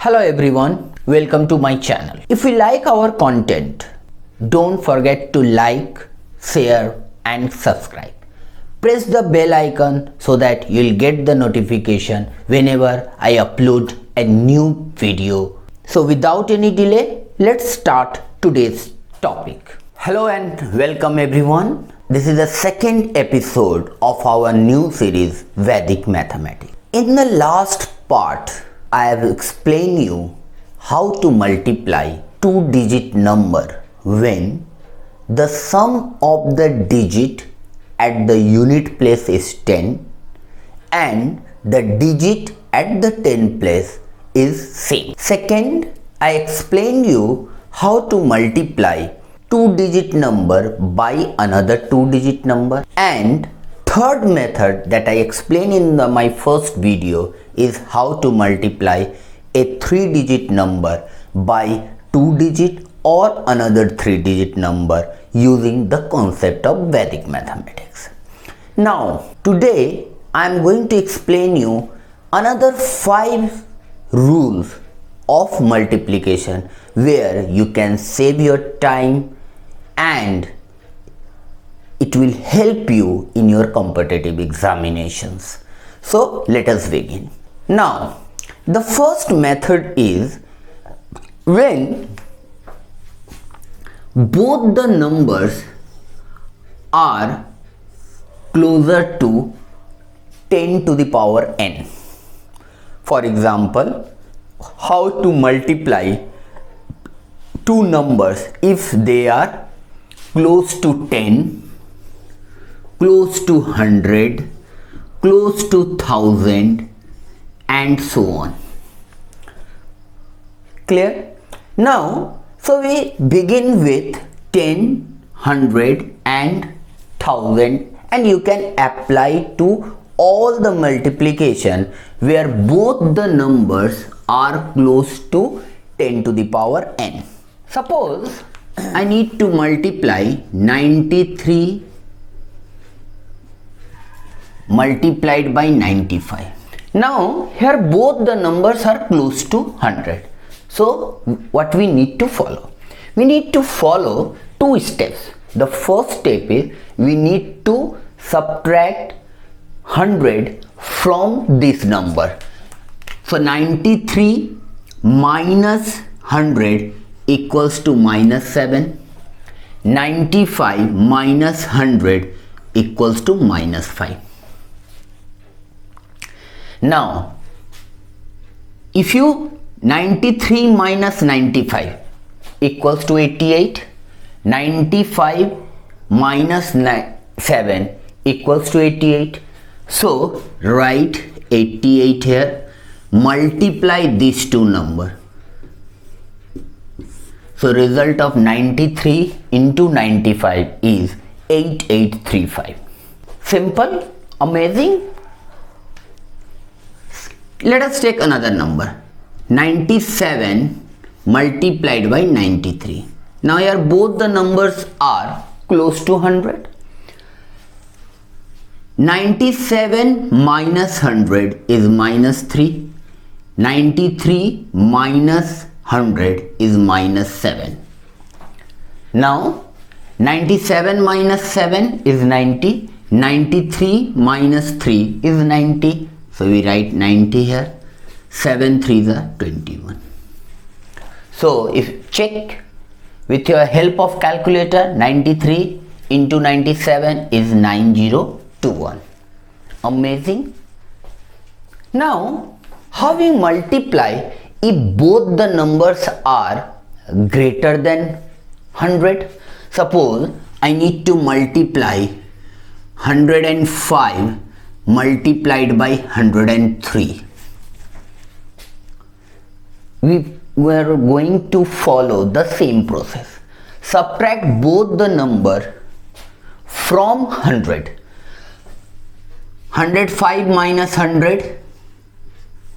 Hello everyone, welcome to my channel. If you like our content, don't forget to like, share and subscribe. Press the bell icon so that you'll get the notification whenever I upload a new video. So without any delay, let's start today's topic. Hello and welcome everyone. This is the second episode of our new series Vedic Mathematics. In the last part, I have explained you how to multiply two-digit number when the sum of the digit at the unit place is 10 and the digit at the 10 place is same. Second, I explained you how to multiply two-digit number by another two-digit number, and third method that I explained in my first video is how to multiply a three-digit number by two-digit or another three-digit number using the concept of Vedic mathematics. Now, today I am going to explain you another 5 rules of multiplication where you can save your time and it will help you in your competitive examinations. So let us begin. Now, the first method is when both the numbers are closer to 10 to the power n. For example, how to multiply two numbers if they are close to 10, close to 100, close to 1000 and so on. Clear? Now, so we begin with 10, 100 and 1000, and you can apply to all the multiplication where both the numbers are close to 10 to the power n. Suppose I need to multiply 93 multiplied by 95. Now here both the numbers are close to 100. So what we need to follow? We need to follow two steps. The first step is we need to subtract 100 from this number. So 93 minus 100 equals to minus 7. 95 minus 100 equals to minus 5. Now, if you 93 minus 95 equals to 88, 95 minus 7 equals to 88. So, write 88 here, multiply these two numbers. So, result of 93 into 95 is 8835. Simple, amazing. Let us take another number, 97 multiplied by 93. Now here both the numbers are close to 100. 97 minus 100 is minus 3. 93 minus 100 is minus 7. Now 97 minus 7 is 90. 93 minus 3 is 90. So we write 90 here, 7 3s are 21. So if check with your help of calculator, 93 into 97 is 9021. Amazing. Now, how we multiply if both the numbers are greater than 100? Suppose I need to multiply 105 multiplied by 103. We were going to follow the same process. Subtract both the number from 100. 105 minus 100,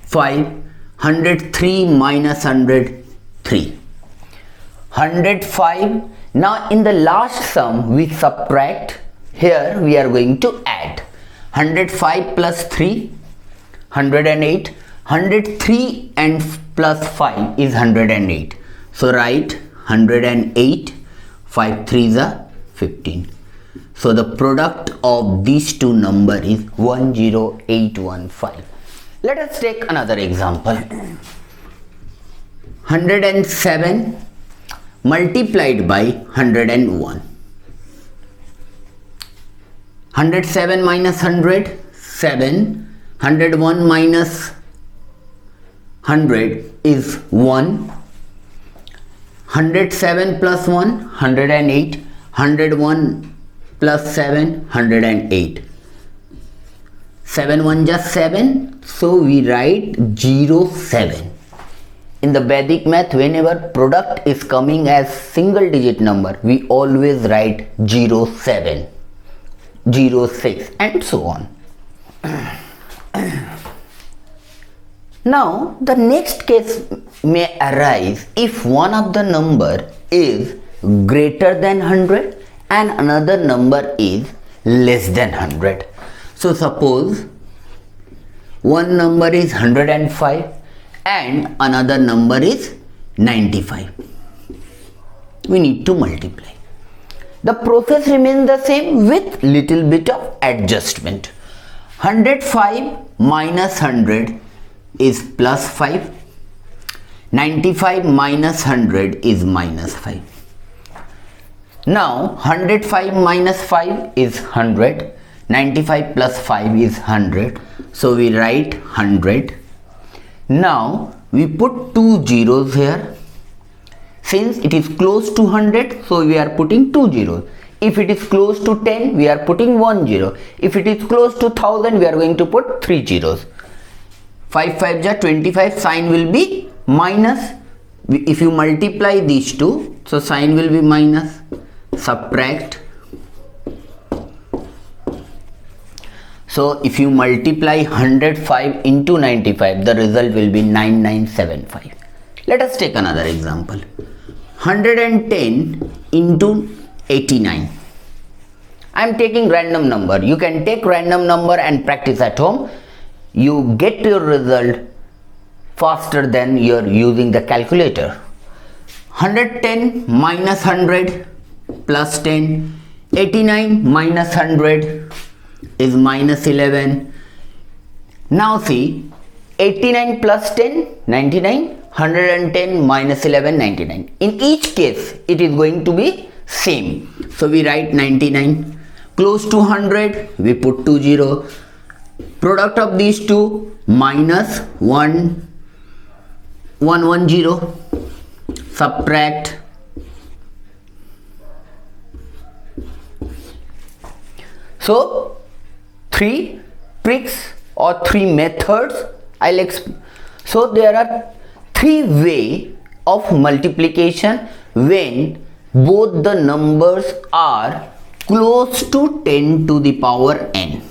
5. 103 minus 100, 3. 105. Now in the last sum we subtract. Here we are going to add. 105 plus 3, 108, 103 and plus 5 is 108. So write 108, 5 3s are 15. So the product of these two numbers is 10815. Let us take another example. 107 multiplied by 101. 107 minus 100, 7. 101 minus 100 is 1. 107 plus 1, 108. 101 plus 7, 108. 7 1 just 7. So we write 07. In the Vedic math, whenever product is coming as single digit number, we always write 07, 06 and so on. Now the next case may arise if one of the number is greater than 100 and another number is less than 100. So suppose one number is 105 and another number is 95. We need to multiply. The process remains the same with little bit of adjustment. 105 minus 100 is plus 5. 95 minus 100 is minus 5. Now 105 minus 5 is 100. 95 plus 5 is 100. So we write 100. Now we put two zeros here. Since it is close to 100, so we are putting two zeros. If it is close to 10, we are putting 1 0. If it is close to 1000, we are going to put 3 zeros. 5 5 ja 25, sign will be minus. If you multiply these two, so sign will be minus. Subtract. So if you multiply 105 into 95, the result will be 9975. Let us take another example. 110 into 89. I am taking random number. You can take random number and practice at home. You get your result faster than you're using the calculator. 110 minus 100 plus 10. 89 minus 100 is minus 11. Now see, 89 plus 10, 99. 110 minus 11, 99. In each case, it is going to be same. So we write 99. Close to 100, we put 2 0. Product of these two, minus 1 1 0. Subtract. So 3 tricks or 3 methods I'll explain. So there are 3 ways of multiplication when both the numbers are close to 10 to the power n.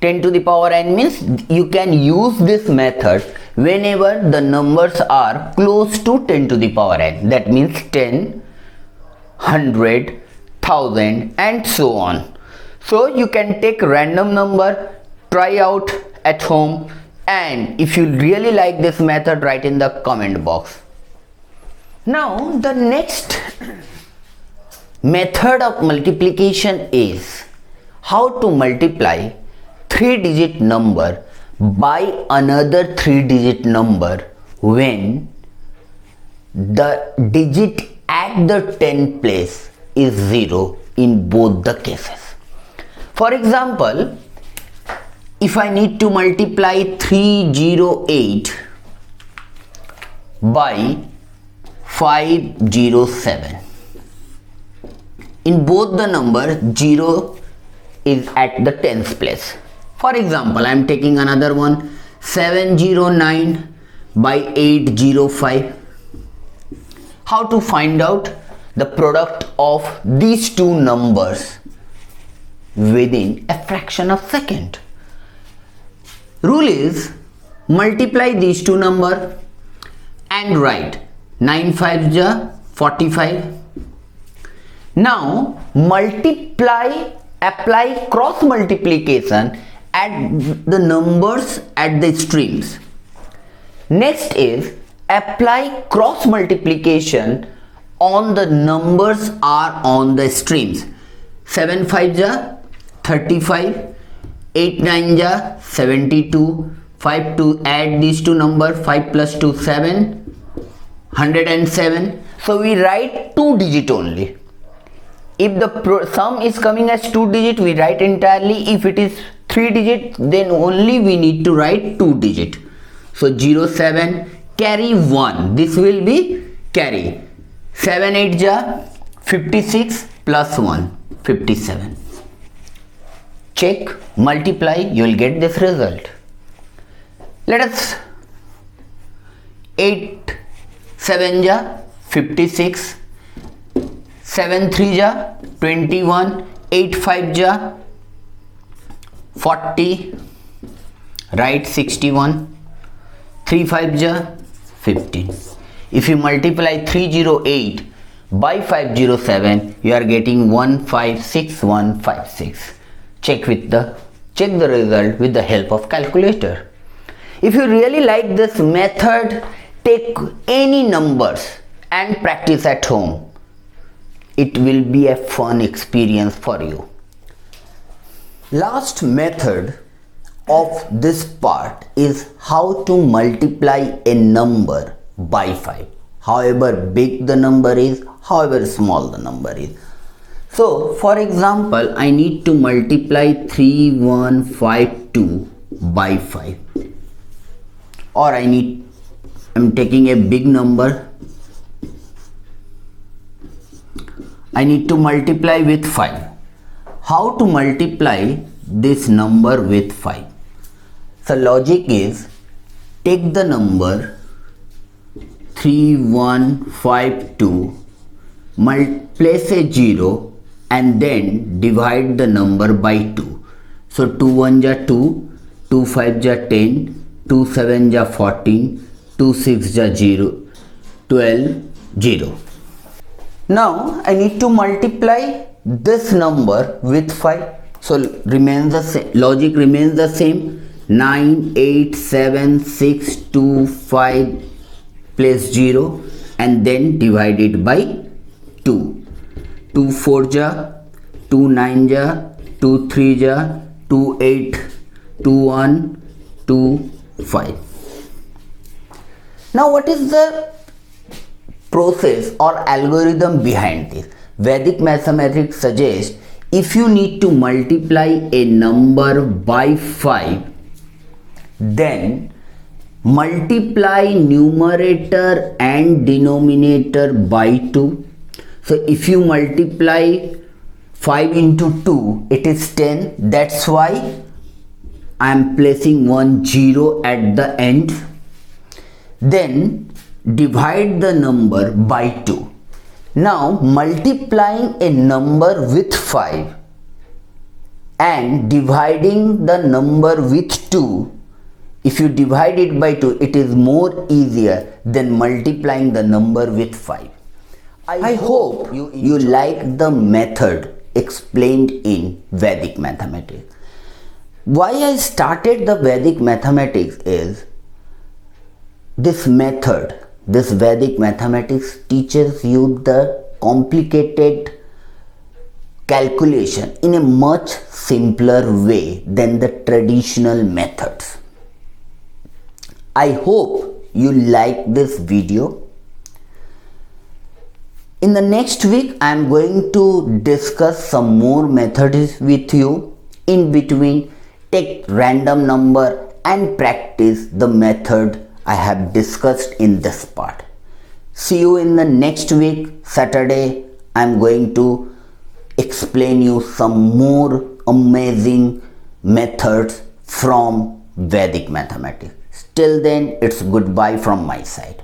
10 to the power n means you can use this method whenever the numbers are close to 10 to the power n. That means 10, 100, 1000 and so on. So you can take random number, try out at home, and if you really like this method, write in the comment box. Now the next method of multiplication is how to multiply 3-digit number by another 3-digit number when the digit at the 10th place is 0 in both the cases. For example, if I need to multiply 308 by 507, in both the number 0 is at the 10th place. For example, I am taking another one, 709 by 805. How to find out the product of these two numbers within a fraction of second? Rule is multiply these two numbers and write 9 5 ja 45. Now apply cross multiplication at the numbers at the extremes. Next is apply cross multiplication on the numbers are on the streams. 7 5 ja 35, 8 9 ja 72, 5 to add these two numbers, 5 plus 2 7, 107. So we write 2 digit only. If the sum is coming as 2 digit, we write entirely. If it is 3 digit, then only we need to write 2 digit. So 07 carry 1, this will be carry. 7 8 ja 56 plus 1 57. Check, multiply, you will get this result. Let us 8 7 ja 56, 7 3 ja 21, 8 5 ja 40, write 61, 3 5 ja 15. If you multiply 308 by 507, you are getting 156156. Check the result with the help of calculator. If you really like this method, take any numbers and practice at home. It will be a fun experience for you. Last method of this part is how to multiply a number by 5. However big the number is, however small the number is. So for example, I need to multiply 3152 by 5, or I'm taking a big number, I need to multiply with 5. How to multiply this number with 5? So logic is, take the number 3152, place a 0 and then divide the number by 2. So 2 1 ja 2, 2 5 ja 10, 2 7 ja 14, 2 6 ja 0, 12, 0. Now I need to multiply this number with 5. So remains the same, logic remains the same. 9 8 7 6 2 5, place 0 and then divide it by 2. 2 4 ja 2 9 ja 2 3 ja 2 8 2 1 2 5. Now what is the process or algorithm behind this? Vedic mathematics suggests if you need to multiply a number by 5, then multiply numerator and denominator by 2. So if you multiply 5 into 2, it is 10. That's why I am placing 1 0 at the end. Then divide the number by 2. Now multiplying a number with 5 and dividing the number with 2, if you divide it by 2, it is more easier than multiplying the number with 5. I hope you like the method explained in Vedic mathematics. Why I started the Vedic mathematics is this method, this Vedic mathematics teaches you the complicated calculation in a much simpler way than the traditional methods. I hope you like this video. In the next week, I am going to discuss some more methods with you. In between, take random number and practice the method I have discussed in this part. See you in the next week, Saturday. I am going to explain you some more amazing methods from Vedic mathematics. Till then, it's goodbye from my side.